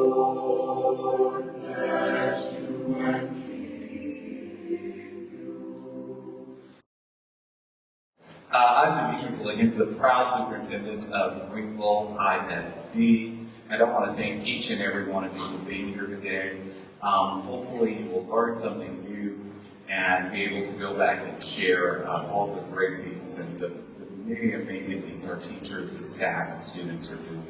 Lord bless you and keep you. I'm Demetrius Liggins, the proud superintendent of Greenville GISD, and I want to thank each and every one of you for being here today. Hopefully you will learn something new and be able to go back and share all the great things and the many amazing things our teachers and staff and students are doing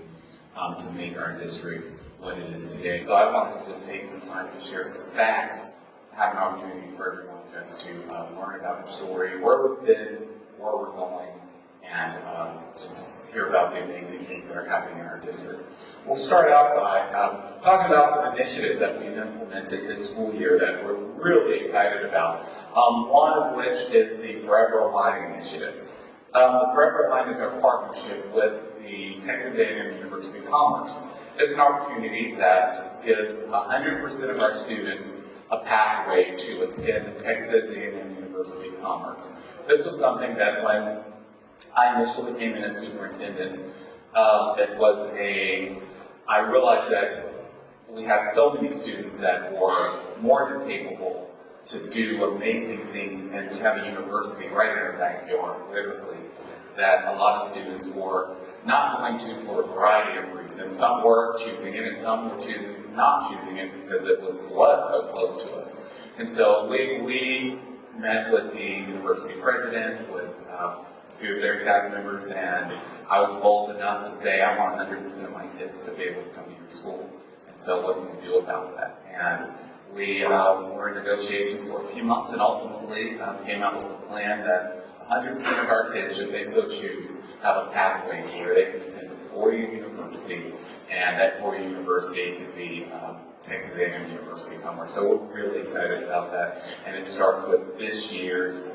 to make our district what it is today. So I wanted to just take some time to share some facts, have an opportunity for everyone just to learn about our story, where we've been, where we're going, and just hear about the amazing things that are happening in our district. We'll start out by talking about some initiatives that we've implemented this school year that we're really excited about. One of which is the Forever Aligned initiative. The Forever Aligned is our partnership with the Texas A&M University of Commerce. It's an opportunity that gives 100% of our students a pathway to attend Texas A&M University of Commerce. This was something that when I initially came in as superintendent, I realized that we have so many students that were more than capable to do amazing things, and we have a university right in our backyard, literally, that a lot of students were not going to for a variety of reasons. Some were choosing it, and some were not choosing it because it was so close to us. And so we met with the university president, with two of their staff members, and I was bold enough to say I want 100% of my kids to be able to come to your school. And so what can we do about that? And we were in negotiations for a few months and ultimately came up with a plan that 100% of our kids, should they so choose, have a pathway to where they can attend a four-year university, and that four-year university can be Texas A&M University of Commerce. So we're really excited about that, and it starts with this year's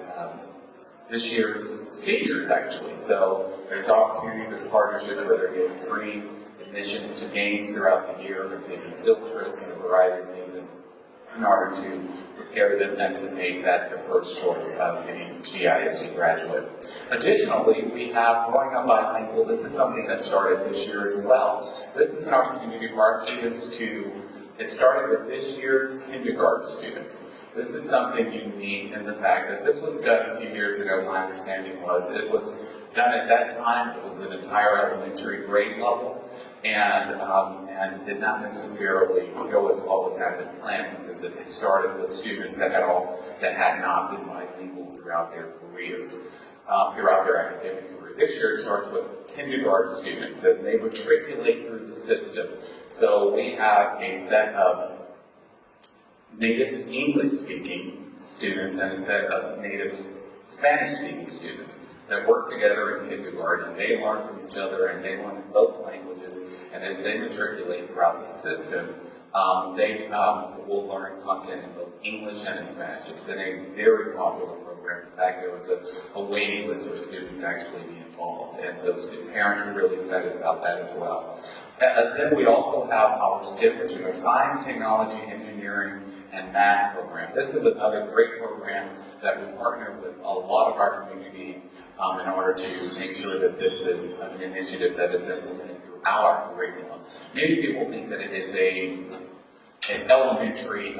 seniors, actually. So there's opportunity, there's partnerships where they're getting free admissions to games throughout the year, they're taking field trips and a variety of things in order to prepare them and to make that the first choice of any GISD graduate. Additionally, we have Growing Up Bilingual. This is something that started this year as well. This is an opportunity for our students it started with this year's kindergarten students. This is something unique in the fact that this was done a few years ago. My understanding was it was done at that time. It was an entire elementary grade level, and did not necessarily go as well as had been planned, because it had started with students that had not been bilingual throughout their careers, throughout their academic career. This year it starts with kindergarten students as they matriculate through the system. So we have a set of native English-speaking students and a set of native Spanish-speaking students that work together in kindergarten. They learn from each other and they learn both languages, and as they matriculate throughout the system, they will learn content in both English and in Spanish. It's been a very popular program. In fact, there was a waiting list for students to actually be involved, and so parents are really excited about that as well. And then we also have our STEM, which is our science, technology, engineering, and math program. This is another great program that we partner with a lot of our community in order to make sure that this is an initiative that is implemented throughout our curriculum. Many people think that it is an elementary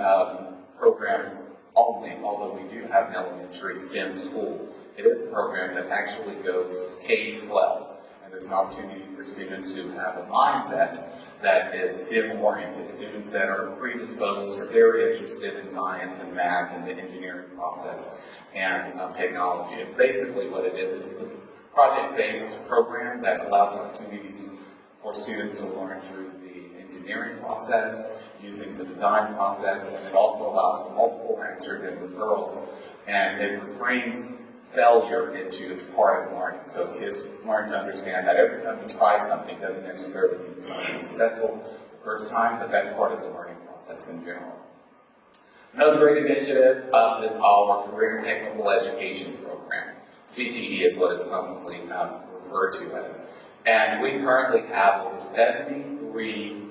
program only, although we do have an elementary STEM school. It is a program that actually goes K-12. And there's an opportunity for students who have a mindset that is STEM-oriented, students that are predisposed or very interested in science and math and the engineering process and technology. And basically what it is a project-based program that allows opportunities for students to learn through the engineering process, using the design process, and it also allows for multiple answers and referrals, and it refrains failure into its part of learning. So kids learn to understand that every time you try something doesn't necessarily mean it's going to be successful the first time, but that's part of the learning process in general. Another great initiative is our Career and Technical Education Program. CTE is what it's commonly referred to as. And we currently have over 73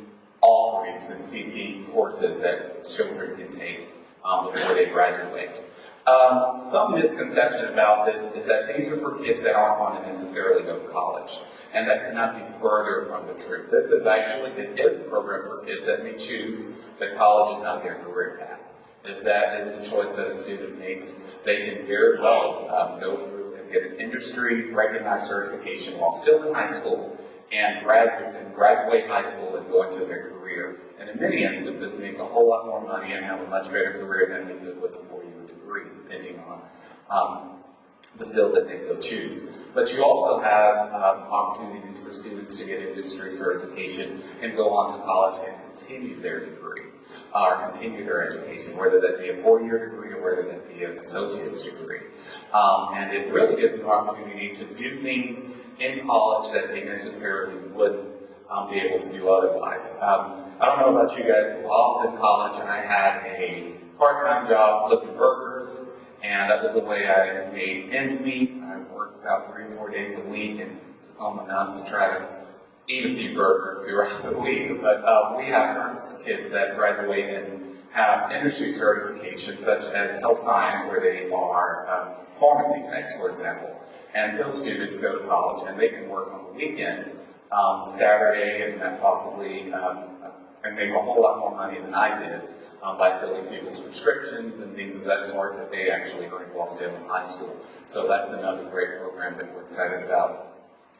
offerings in CTE courses that children can take before they graduate. Some misconception about this is that these are for kids that aren't going to necessarily go to college. and that cannot be further from the truth. This is actually, it is a program for kids that may choose that college is not their career path. If that is the choice that a student makes, they can very well go through and get an industry recognized certification while still in high school and graduate high school and go into their career. And in many instances, make a whole lot more money and have a much better career than they could with a 4-year degree, depending on the field that they so choose. But you also have opportunities for students to get industry certification and go on to college and continue their degree, or continue their education, whether that be a 4-year degree or whether that be an associate's degree. And it really gives an opportunity to do things in college that they necessarily wouldn't be able to do otherwise. I don't know about you guys, but while I was in college, I had a part-time job flipping burgers, and that was the way I made ends meet. I worked about 3 or 4 days a week and took home enough to try to eat a few burgers throughout the week. But we have certain kids that graduate and have industry certifications, such as health science, where they are pharmacy techs, for example. And those students go to college and they can work on the weekend, Saturday, and possibly and make a whole lot more money than I did by filling people's prescriptions and things of that sort that they actually earned while still in high school. So that's another great program that we're excited about.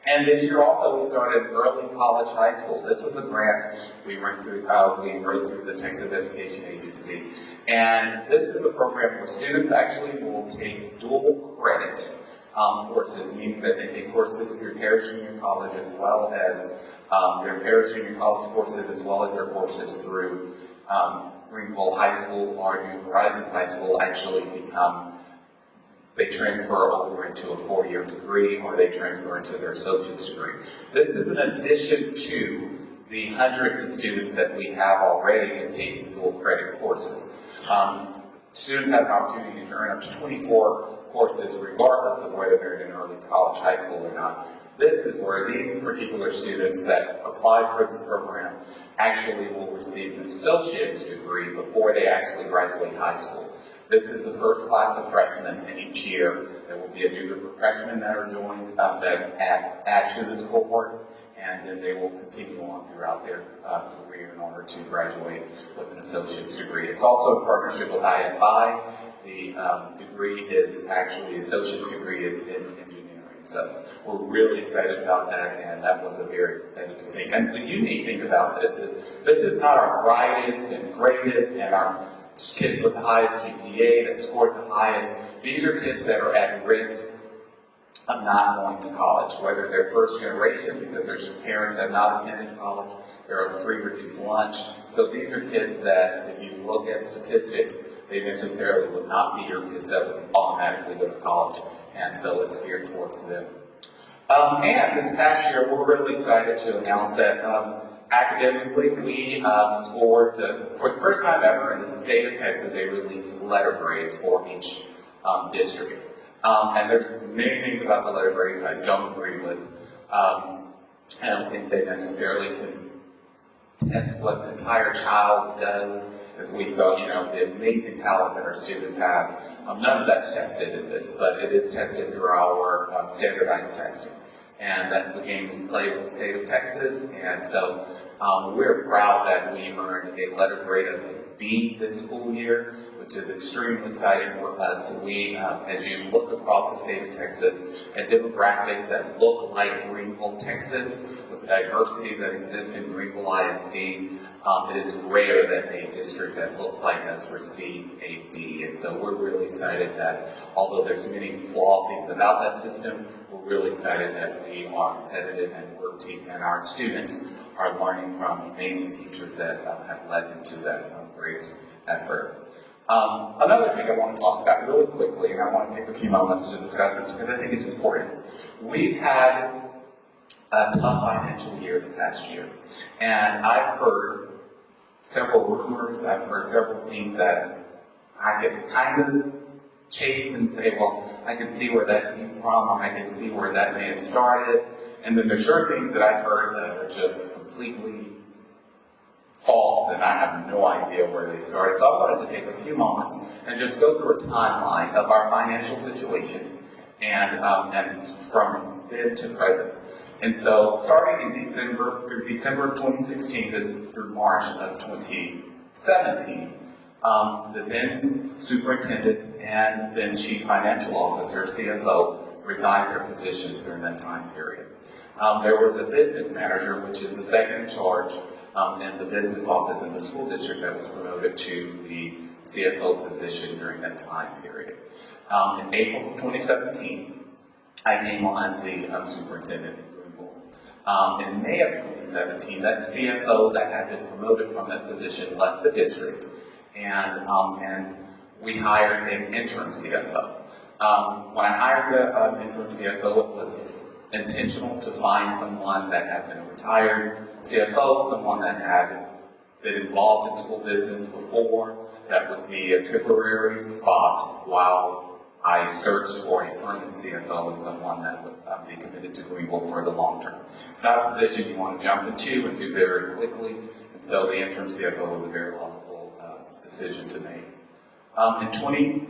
And this year also we started Early College High School. This was a grant we wrote through the Texas Education Agency. And this is a program where students actually will take dual credit courses, meaning that they take courses through Parish Junior College as well as their Parish Junior College courses, as well as their courses through Greenville High School or New Horizons High School actually they transfer over into a 4-year degree, or they transfer into their associate's degree. This is in addition to the hundreds of students that we have already just taking dual credit courses. Students have an opportunity to earn up to 24 courses regardless of whether they're in early college, high school or not. This is where these particular students that applied for this program actually will receive an associate's degree before they actually graduate high school. This is the first class of freshmen in each year. There will be a new group of freshmen that are joined, that add to this cohort, and then they will continue on throughout their career in order to graduate with an associate's degree. It's also a partnership with IFI. The degree is actually, the associate's degree is in engineering. So we're really excited about that, and that was a very competitive thing. And the unique thing about this is not our brightest and greatest and our kids with the highest GPA that scored the highest. These are kids that are at risk of not going to college, whether they're first generation because their parents have not attended college, they're on free reduced lunch. So these are kids that, if you look at statistics, they necessarily would not be your kids that would automatically go to college, and so it's geared towards them. And this past year, we're really excited to announce that academically, we scored, for the first time ever in the state of Texas, they released letter grades for each district. And there's many things about the letter grades I don't agree with. I don't think they necessarily can test what the entire child does, as we saw, the amazing talent that our students have. None of that's tested in this, but it is tested through our standardized testing. And that's the game we play with the state of Texas. And so we're proud that we earned a letter grade of a B this school year, which is extremely exciting for us. We, as you look across the state of Texas at demographics that look like Greenville, Texas, with the diversity that exists in Greenville ISD, it is rare that a district that looks like us receive a B. And so we're really excited that, although there's many flawed things about that system, we're really excited that we are competitive and we're team, and our students are learning from amazing teachers that have led them to that great effort. Another thing I want to talk about really quickly, and I want to take a few moments to discuss this because I think it's important. We've had a tough financial year the past year, and I've heard several rumors, I've heard several things that I could kind of chase and say, well, I can see where that came from, or I can see where that may have started. And then there's sure things that I've heard that are just completely false, and I have no idea where they started. So I wanted to take a few moments and just go through a timeline of our financial situation and from then to present. And so starting in December, through December of 2016 through March of 2017, the then superintendent and then chief financial officer, CFO, resigned their positions during that time period. There was a business manager, which is the second in charge in the business office in the school district, that was promoted to the CFO position during that time period. In April of 2017, I came on as the superintendent in Greenville. In May of 2017, that CFO that had been promoted from that position left the district, and we hired an interim CFO. When I hired the interim CFO, it was intentional to find someone that had been a retired CFO, someone that had been involved in school business before, that would be a temporary spot while I searched for a permanent CFO and someone that would be committed to Greenville for the long term. Not a position you want to jump into and do very quickly, and so the interim CFO was a very logical decision to make.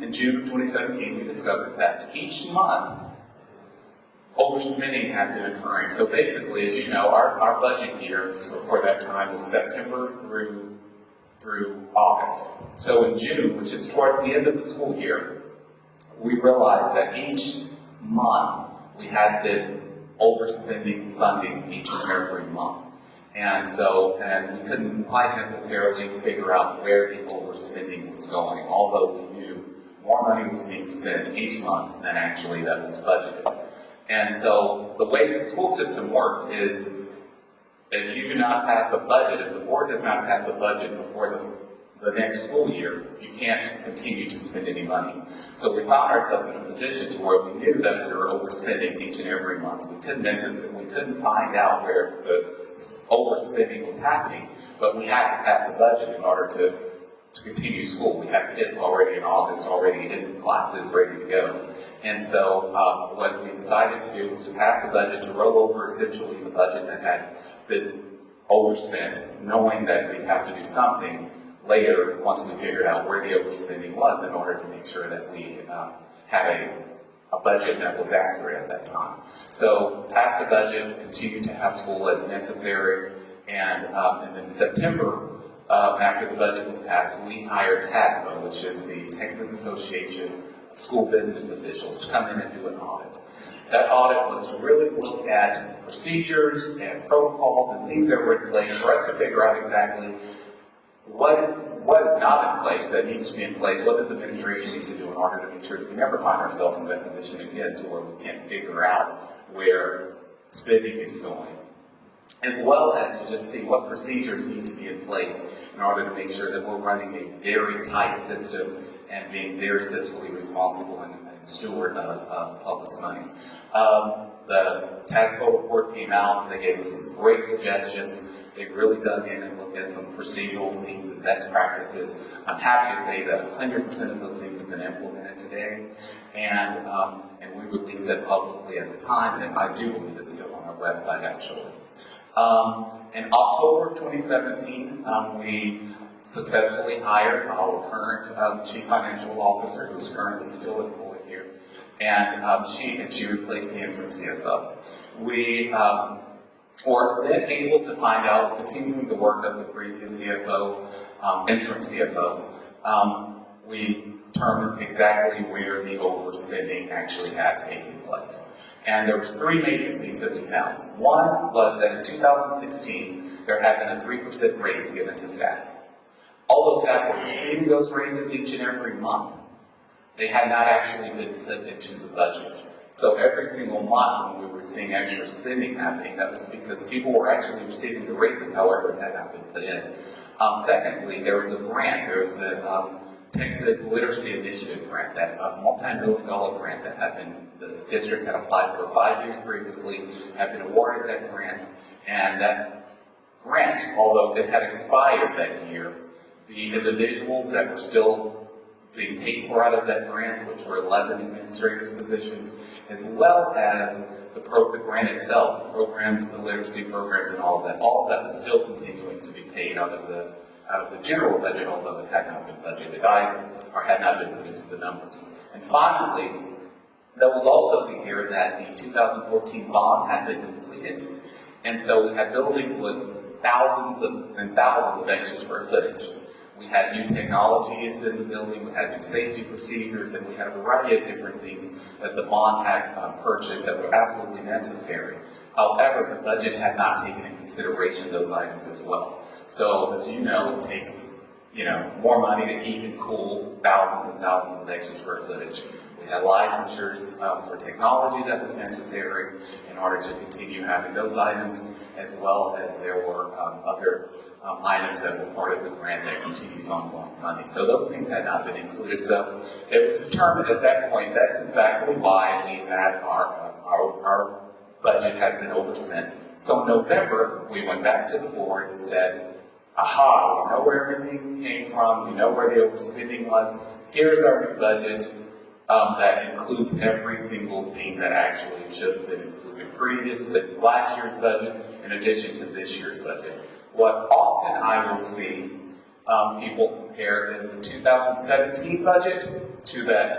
In June of 2017, we discovered that each month, overspending had been occurring. So basically, as you know, our budget year for that time was September through August. So in June, which is towards the end of the school year, we realized that each month we had been overspending funding each and every month. And we couldn't quite necessarily figure out where the overspending was going, although we knew more money was being spent each month than actually that was budgeted. And so the way the school system works is, if you do not pass a budget, if the board does not pass a budget before the next school year, you can't continue to spend any money. So we found ourselves in a position to where we knew that we were overspending each and every month. We couldn't find out where the overspending was happening, but we had to pass a budget in order to continue school. We had kids already in August, already in classes, ready to go. And so what we decided to do was to pass a budget to roll over essentially the budget that had been overspent, knowing that we'd have to do something later once we figured out where the overspending was in order to make sure that we had a budget that was accurate at that time. So pass the budget, continue to have school as necessary, and then in September, after the budget was passed, we hired TASMA, which is the Texas Association of School Business Officials, to come in and do an audit. That audit was to really look at procedures and protocols and things that were in place for us to figure out exactly what is not in place that needs to be in place. What does administration need to do in order to make sure that we never find ourselves in that position again to where we can't figure out where spending is going, as well as to just see what procedures need to be in place in order to make sure that we're running a very tight system and being very fiscally responsible and steward of public's money. The task force report came out. They gave us some great suggestions. They really dug in and looked at some procedural things and best practices. I'm happy to say that 100% of those things have been implemented today, and we released it publicly at the time, and I do believe it's still on our website actually. In October of 2017, we successfully hired our current chief financial officer, who's currently still employed here, and she replaced the interim CFO. We were then able to find out, continuing the work of the previous CFO, interim CFO, we determined exactly where the overspending actually had taken place. And there was three major things that we found. One was that in 2016, there had been a 3% raise given to staff. Although staff were receiving those raises each and every month, they had not actually been put into the budget. So every single month when we were seeing extra spending happening, that was because people were actually receiving the raises, however it had not been put in. Secondly, there was a grant. There was a Texas Literacy Initiative grant, that a multi-million-dollar grant that had been, this district had applied for 5 years previously, had been awarded that grant, and that grant, although it had expired that year, the individuals that were still being paid for out of that grant, which were 11 administrators' positions, as well as the grant itself, the programs, the literacy programs, and all of that was still continuing to be paid out of the general budget, although it had not been budgeted either, or had not been put into the numbers. And finally, That was also the year that the 2014 bond had been completed. And so we had buildings with thousands and thousands of extra square footage. We had new technologies in the building, we had new safety procedures, and we had a variety of different things that the bond had purchased that were absolutely necessary. However, the budget had not taken into consideration those items as well. So, as you know, it takes more money to heat and cool thousands and thousands of extra square footage. We had licensures for technology that was necessary in order to continue having those items, as well as there were other items that were part of the grant that continues ongoing funding. So those things had not been included. So it was determined at that point that's exactly why we had our budget had been overspent. So in November, we went back to the board and said, aha, we know where everything came from, we know where the overspending was, here's our new budget that includes every single thing that actually should have been included last year's budget in addition to this year's budget. What often I will see people compare is the 2017 budget to that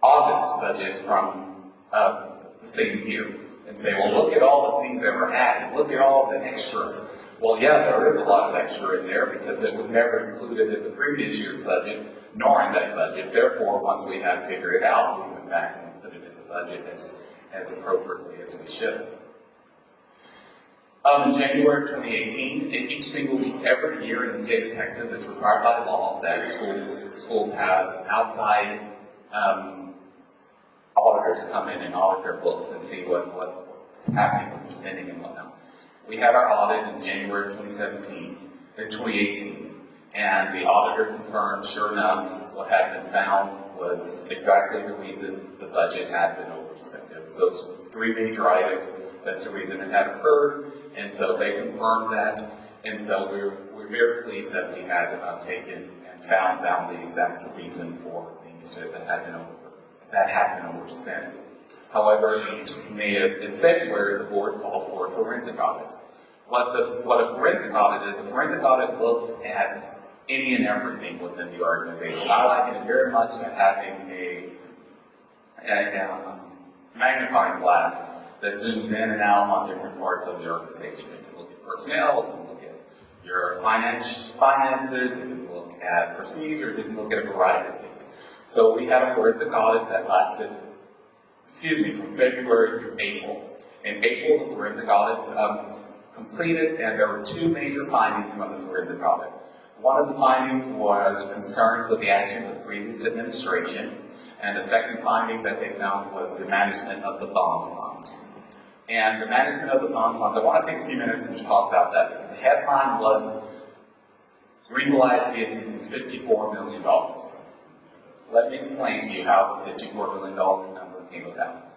August budget from the same year and say, well, look at all the things that were added, look at all the extras. Well, yeah, there is a lot of extra in there because it was never included in the previous year's budget, nor in that budget. Therefore, once we had figured it out, we went back and put it in the budget as appropriately as we should. In January of 2018, each single week, every year in the state of Texas, it's required by law that schools have outside auditors come in and audit their books and see what's happening with spending and whatnot. We had our audit in January of 2018, and the auditor confirmed, sure enough, what had been found was exactly the reason the budget had been overspent. It was those three major items. That's the reason it had occurred, and so they confirmed that. And so we're very pleased that we had taken and found the exact reason for things that had been overspent. However, in February, the board called for a forensic audit. What a forensic audit is, a forensic audit looks at any and everything within the organization. I liken it very much to having a magnifying glass that zooms in and out on different parts of the organization. It can look at personnel, it can look at your finances, it can look at procedures, it can look at a variety of things. So we had a forensic audit that lasted from February through April. In April, the forensic audit completed, and there were two major findings from the forensic audit. One of the findings was concerns with the actions of previous administration, and the second finding that they found was the management of the bond funds. And the management of the bond funds, I want to take a few minutes and talk about that, because the headline was Greenville GISD is using $54 million. Let me explain to you how the $54 million number came about.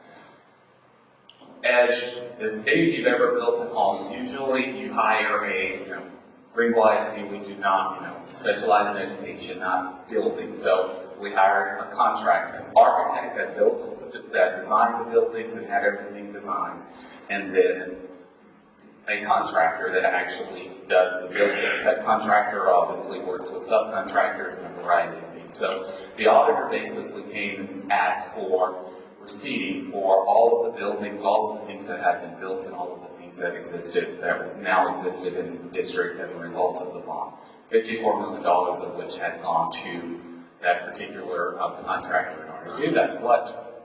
As any of you've ever built a home, usually you hire Greenville GISD, we do not, specialize in education, not building. So we hired a contractor, an architect that designed the buildings and had everything designed, and then a contractor that actually does the building. That contractor obviously works with subcontractors and a variety of things. So the auditor basically came and asked for receipting for all of the buildings, all of the things that had been built, and all of the things that now existed in the district as a result of the bond. $54 million of which had gone to that particular contractor in order to do that. But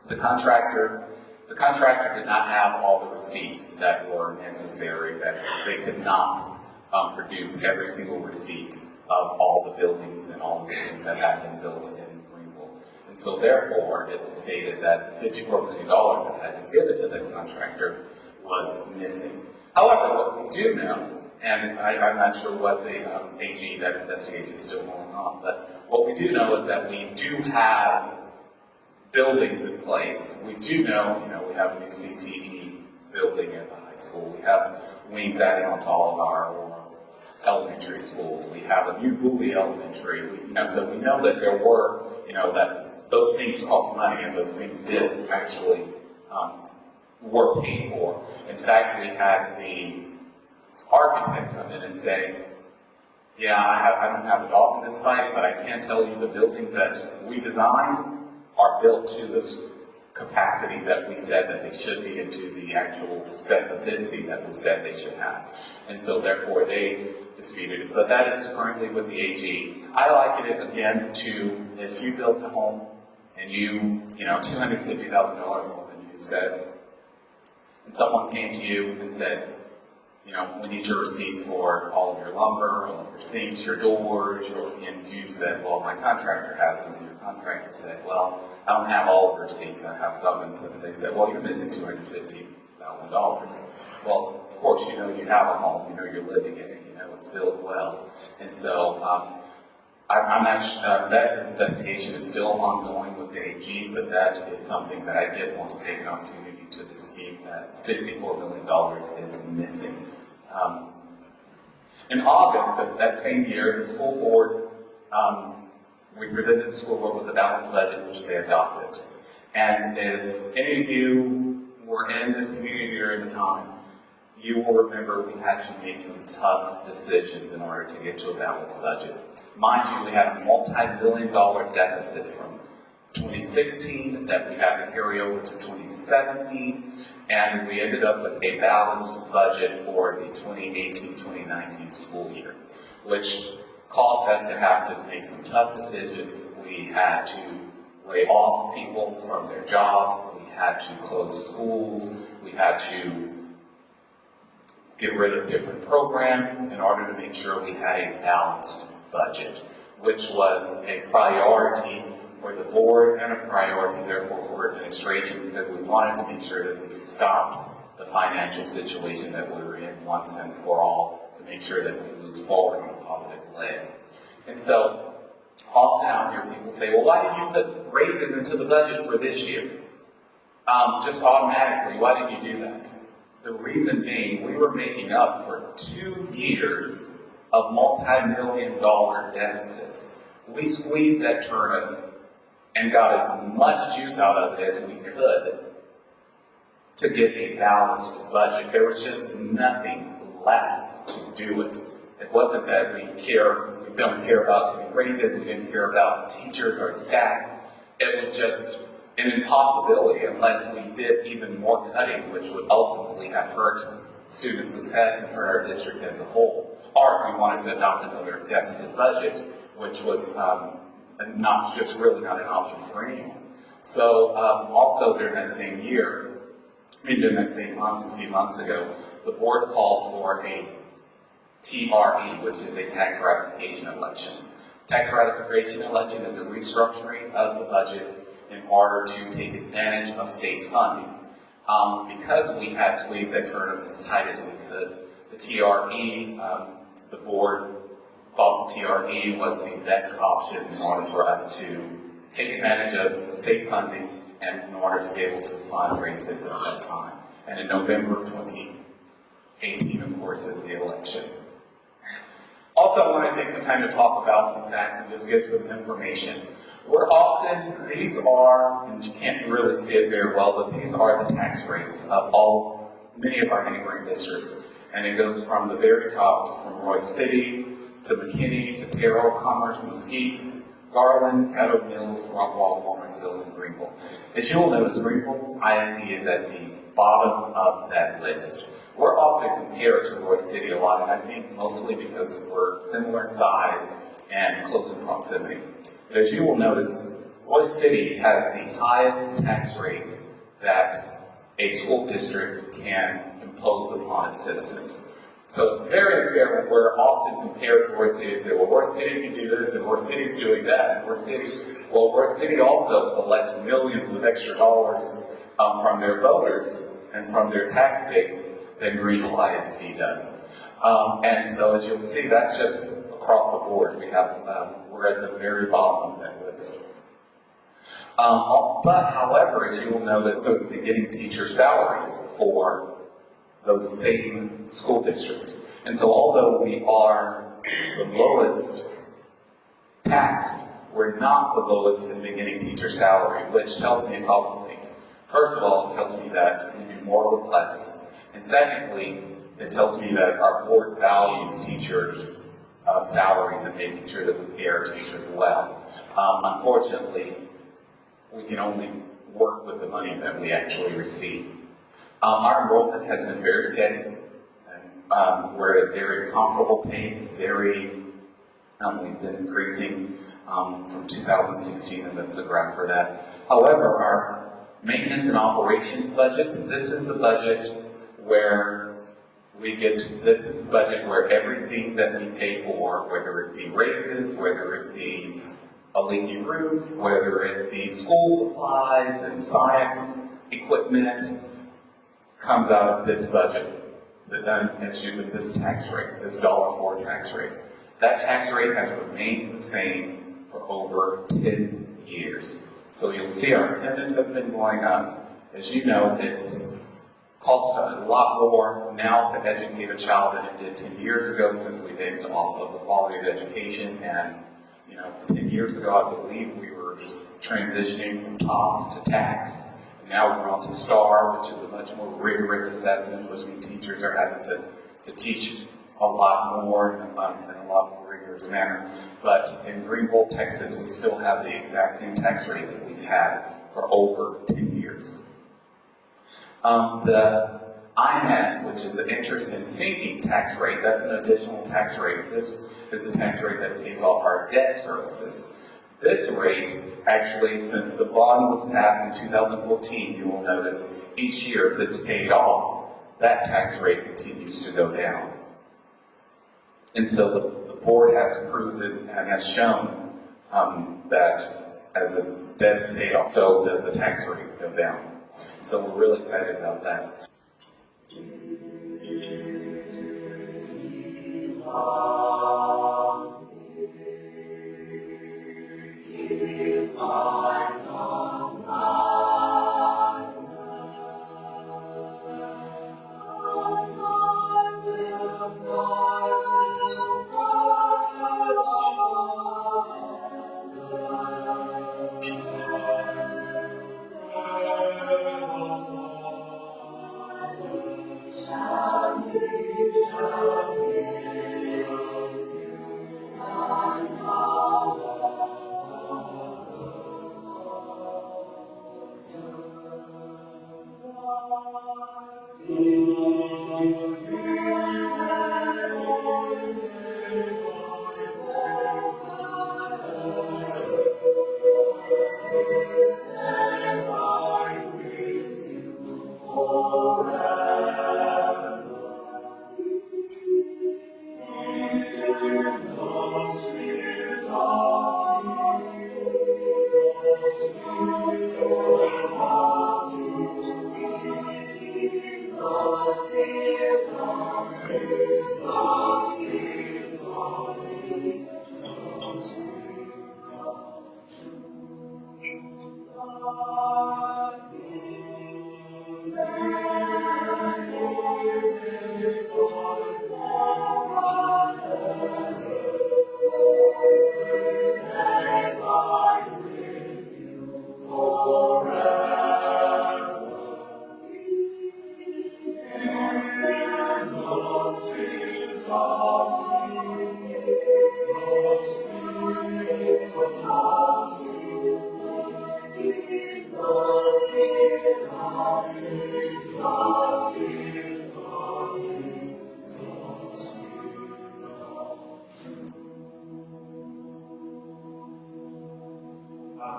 the contractor did not have all the receipts that were necessary, that they could not produce every single receipt of all the buildings and all of the things that had been built in Greenville. And so therefore, it was stated that the $54 million that had been given to the contractor was missing. However, what we do know, and I'm not sure what the AG, that investigation is still going on, but what we do know is that we do have buildings in place. We do know, we have a new CTE building at the high school. We have wings added onto all of our elementary schools. We have a new Bowie Elementary. So we know that there were, that those things cost money, and those things did actually were paid for. In fact, we had the architect come in and say, yeah, I don't have a dog in this fight, but I can tell you the buildings that we designed are built to this capacity that we said that they should be into the actual specificity that we said they should have. And so therefore they disputed it. But that is currently with the AG. I liken it again to if you built a home and you know, $250,000 home, and you said, and someone came to you and said, you know, we need your receipts for all of your lumber, all of your sinks, your doors, and you said, well, my contractor has them, and your contractor said, well, I don't have all of your receipts, I have some, and so they said, well, you're missing $250,000. Well, of course, you know you have a home, you know you're living in it, you know it's built well, and so I'm actually, that investigation is still ongoing with the AG, but that is something that I did want to take an opportunity to dispute, that $54 million is missing. In August of that same year, the school board, we presented the school board with a balanced budget, which they adopted. And if any of you were in this community during the time, you will remember we actually made some tough decisions in order to get to a balanced budget. Mind you, we had a multi-billion-dollar deficit from 2016 that we had to carry over to 2017, and we ended up with a balanced budget for the 2018-2019 school year, which caused us to have to make some tough decisions. We had to lay off people from their jobs, we had to close schools, we had to get rid of different programs in order to make sure we had a balanced budget, which was a priority for the board and a priority, therefore, for administration, because we wanted to make sure that we stopped the financial situation that we were in once and for all, to make sure that we move forward on a positive leg. And so, often out here, people say, well, why did you put raises into the budget for this year? Just automatically, why did you do that? The reason being, we were making up for 2 years of multi-million-dollar deficits. We squeezed that turnip and got as much juice out of it as we could to get a balanced budget. There was just nothing left to do it. It wasn't that we don't care about any raises, we didn't care about the teachers or the staff. It was just an impossibility unless we did even more cutting, which would ultimately have hurt student success and hurt our district as a whole. Or if we wanted to adopt another deficit budget, which was really not an option for anyone. So also during that same year, and during that same month, a few months ago, the board called for a TRE, which is a tax ratification election. Tax ratification election is a restructuring of the budget in order to take advantage of state funding. Because we had squeezed that turnip as tight as we could, the TRE, the board thought the TRE was the best option in order for us to take advantage of state funding and in order to be able to fund raises at that time. And in November of 2018, of course, is the election. Also, I want to take some time to talk about some facts and just give some information. These are, and you can't really see it very well, but these are the tax rates of many of our neighboring districts. And it goes from the very top, from Royce City, to McKinney, to Terrell, Commerce, Mesquite, Garland, Caddo Mills, Rockwall, Lawrenceville, and Greenville. As you will notice, Greenville ISD is at the bottom of that list. We're often compared to Royce City a lot, and I think mostly because we're similar in size and close in proximity. But as you will notice, Royce City has the highest tax rate that a school district can impose upon its citizens. So it's very unfair when we're often compared to Royce City and say, well, Royce City can do this, and Royce City's doing that, and Royce City also collects millions of extra dollars from their voters and from their tax base than Greenville ISD does. And so as you'll see, that's just across the board. We're at the very bottom of that list. But however, as you will notice, the beginning teacher salaries for those same school districts. And so although we are the lowest taxed, we're not the lowest in beginning teacher salary, which tells me a couple of things. First of all, it tells me that we do more with less. And secondly, it tells me that our board values teachers' salaries and making sure that we pay our teachers well. Unfortunately, we can only work with the money that we actually receive. Our enrollment has been very steady. We're at a very comfortable pace, we've been increasing from 2016, and that's a graph for that. However, our maintenance and operations budget, this is the budget where this is the budget where everything that we pay for, whether it be raises, whether it be a leaky roof, whether it be school supplies and science equipment, comes out of this budget. With this tax rate, this $1.04 tax rate. That tax rate has remained the same for over 10 years. So you'll see our attendance have been going up. As you know, it's costs a lot more now to educate a child than it did 10 years ago, simply based off of the quality of education. And 10 years ago, I believe we were transitioning from TOS to TAX. Now we're on to STAR, which is a much more rigorous assessment, which means teachers are having to teach a lot more in a lot more rigorous manner. But in Greenville, Texas, we still have the exact same tax rate that we've had for over 10 years. The IMS, which is an interest in sinking tax rate, that's an additional tax rate. This is a tax rate that pays off our debt services. This rate, actually, since the bond was passed in 2014, you will notice each year as it's paid off, that tax rate continues to go down. And so the board has proven and has shown that as the debt is paid off, so does the tax rate go down. So we're really excited about that.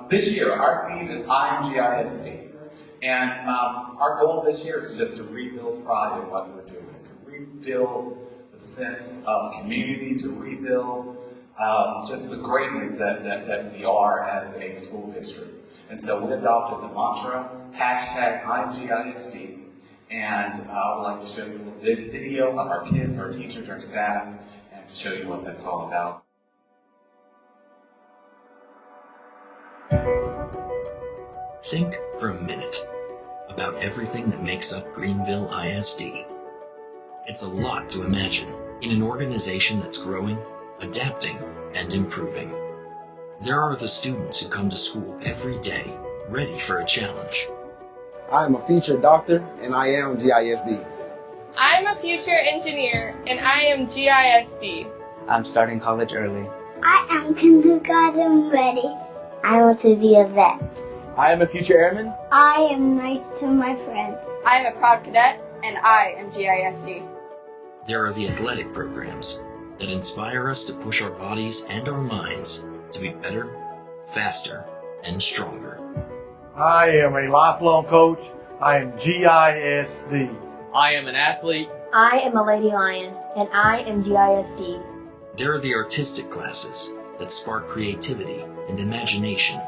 This year, our theme is I am GISD. And our goal this year is just to rebuild pride in what we're doing, to rebuild the sense of community, to rebuild just the greatness that we are as a school district. And so we adopted the mantra, #IamGISD. And I would like to show you a video of our kids, our teachers, our staff, and to show you what that's all about. Think for a minute about everything that makes up Greenville ISD. It's a lot to imagine in an organization that's growing, adapting, and improving. There are the students who come to school every day, ready for a challenge. I am a future doctor, and I am GISD. I'm a future engineer, and I am GISD. I'm starting college early. I am kindergarten ready. I want to be a vet. I am a future airman. I am nice to my friend. I am a proud cadet, and I am GISD. There are the athletic programs that inspire us to push our bodies and our minds to be better, faster, and stronger. I am a lifelong coach. I am GISD. I am an athlete. I am a lady lion, and I am GISD. There are the artistic classes that spark creativity and imagination.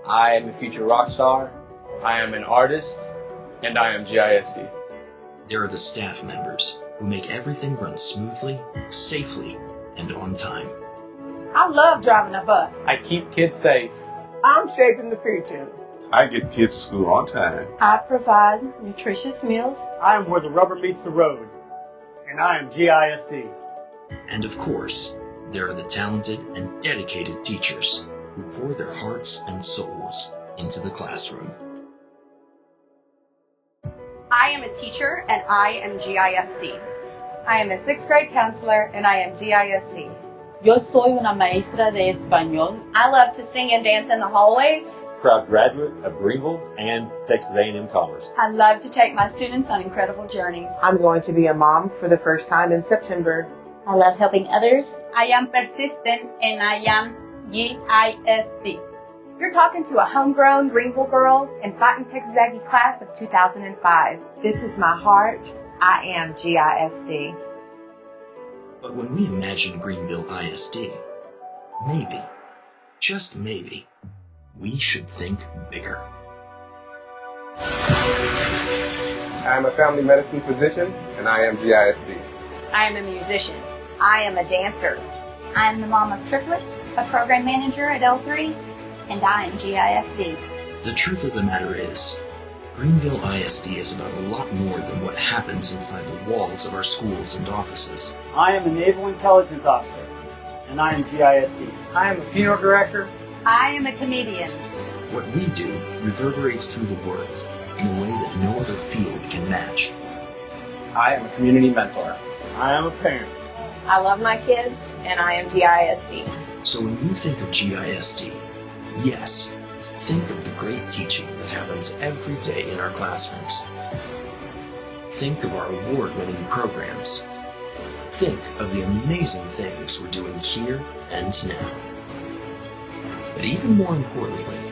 I am a future rock star. I am an artist, and I am GISD. There are the staff members who make everything run smoothly, safely, and on time. I love driving a bus. I keep kids safe. I'm shaping the future. I get kids to school on time. I provide nutritious meals. I am where the rubber meets the road, and I am GISD. And of course, there are the talented and dedicated teachers who pour their hearts and souls into the classroom. I am a teacher, and I am GISD. I am a 6th grade counselor, and I am GISD. Yo soy una maestra de español. I love to sing and dance in the hallways. Proud graduate of Greenville and Texas A&M Commerce. I love to take my students on incredible journeys. I'm going to be a mom for the first time in September. I love helping others. I am persistent, and I am GISD. You're talking to a homegrown Greenville girl in Fighting Texas Aggie class of 2005. This is my heart. I am GISD. But when we imagine Greenville ISD, maybe, just maybe, we should think bigger. I am a family medicine physician, and I am GISD. I am a musician. I am a dancer. I am the mom of triplets, a program manager at L3, and I am GISD. The truth of the matter is, Greenville ISD is about a lot more than what happens inside the walls of our schools and offices. I am a naval intelligence officer, and I am GISD. I am a funeral director. I am a comedian. What we do reverberates through the world in a way that no other field can match. I am a community mentor. I am a parent. I love my kids, and I am GISD. So when you think of GISD, yes, think of the great teaching that happens every day in our classrooms. Think of our award-winning programs. Think of the amazing things we're doing here and now. But even more importantly,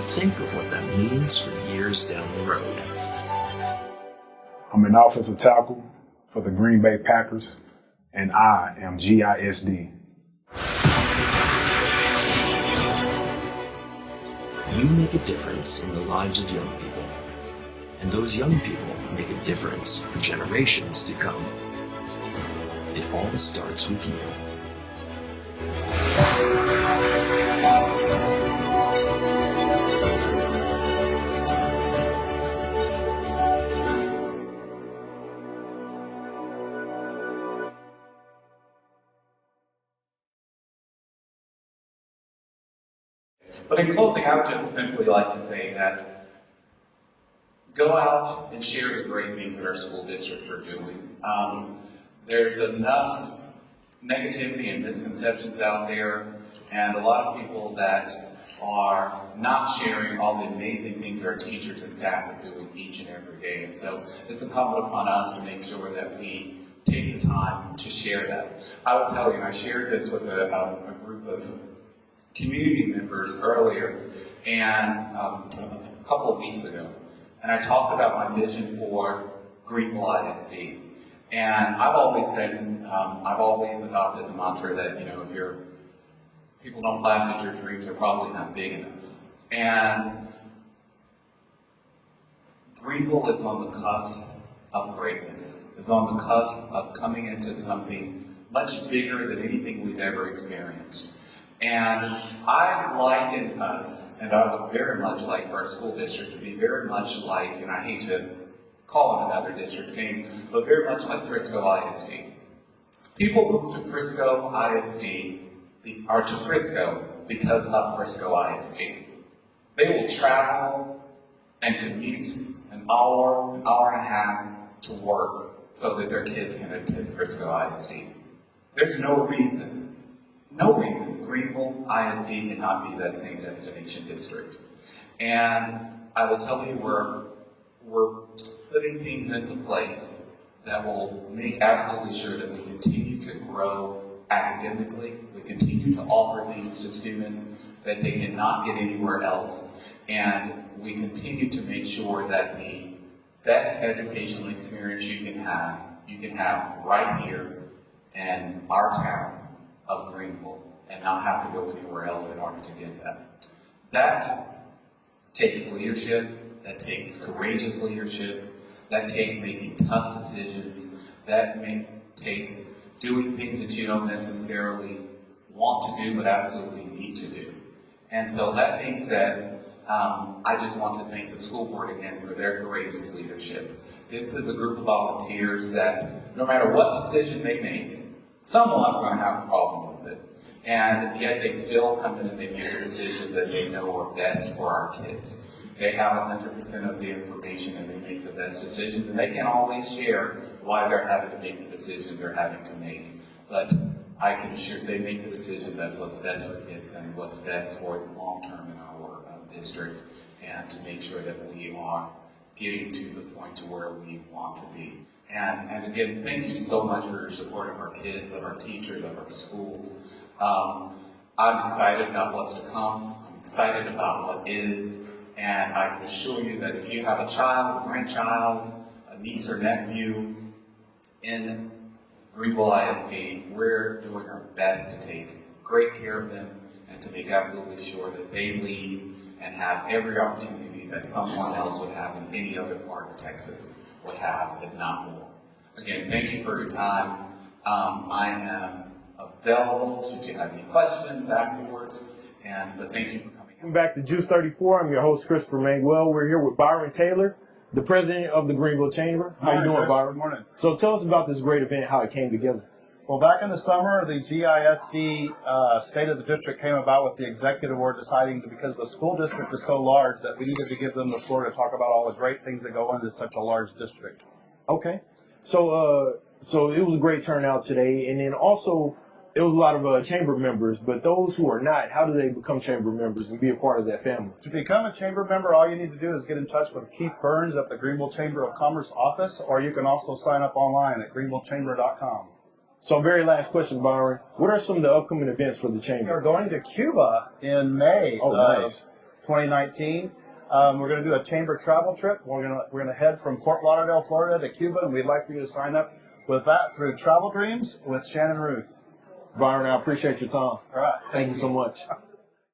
think of what that means for years down the road. I'm an offensive tackle for the Green Bay Packers, and I am GISD. You make a difference in the lives of young people, and those young people make a difference for generations to come. It all starts with you. But in closing, I would just simply like to say that go out and share the great things that our school district are doing. There's enough negativity and misconceptions out there, and a lot of people that are not sharing all the amazing things our teachers and staff are doing each and every day. And so it's incumbent upon us to make sure that we take the time to share that. I will tell you, and I shared this with a group of community members earlier, and a couple of weeks ago, and I talked about my vision for Greenville ISD. And I've always adopted the mantra that, if people don't laugh at your dreams, they're probably not big enough. And Greenville is on the cusp of greatness, is on the cusp of coming into something much bigger than anything we've ever experienced. And I liken us, and I would very much like for our school district to be very much like, and I hate to call it another district's name, but very much like Frisco ISD. People move to Frisco ISD, or to Frisco because of Frisco ISD. They will travel and commute an hour and a half to work so that their kids can attend Frisco ISD. There's no reason Greenville ISD cannot be that same destination district. And I will tell you, we're putting things into place that will make absolutely sure that we continue to grow academically. We continue to offer things to students that they cannot get anywhere else. And we continue to make sure that the best educational experience you can have right here in our town of Greenville and not have to go anywhere else in order to get that. That takes leadership, that takes courageous leadership, that takes making tough decisions, that takes doing things that you don't necessarily want to do but absolutely need to do. And so that being said, I just want to thank the school board again for their courageous leadership. This is a group of volunteers that no matter what decision they make, someone's going to have a problem with it. And yet they still come in and they make a decision that they know are best for our kids. They have 100% of the information and they make the best decisions, and they can always share why they're having to make the decisions they're having to make. But I can assure they make the decision that's what's best for kids and what's best for the long term in our district, and to make sure that we are getting to the point to where we want to be. And again, thank you so much for your support of our kids, of our teachers, of our schools. I'm excited about what's to come. I'm excited about what is. And I can assure you that if you have a child, a grandchild, a niece or nephew in Greenville ISD, we're doing our best to take great care of them and to make absolutely sure that they leave and have every opportunity that someone else would have in any other part of Texas would have, if not more. Again, thank you for your time. I am available should you have any questions afterwards, but thank you for coming. Welcome back to Juice 34. I'm your host, Christopher Manuel. We're here with Byron Taylor, the president of the Greenville Chamber. How you doing, Byron? Good morning. So tell us about this great event, how it came together. Well, back in the summer, the GISD State of the District came about with the executive order deciding that because the school district is so large that we needed to give them the floor to talk about all the great things that go into such a large district. Okay. So it was a great turnout today, and then also there was a lot of chamber members, but those who are not, how do they become chamber members and be a part of that family? To become a chamber member, all you need to do is get in touch with Keith Burns at the Greenville Chamber of Commerce office, or you can also sign up online at greenvillechamber.com. So very last question, Byron. What are some of the upcoming events for the chamber? We're going to Cuba in May of 2019. We're going to do a chamber travel trip. We're going to head from Fort Lauderdale, Florida to Cuba, and we'd like for you to sign up with that through Travel Dreams with Shannon Ruth. Byron, I appreciate your time. All right. Thank you so much.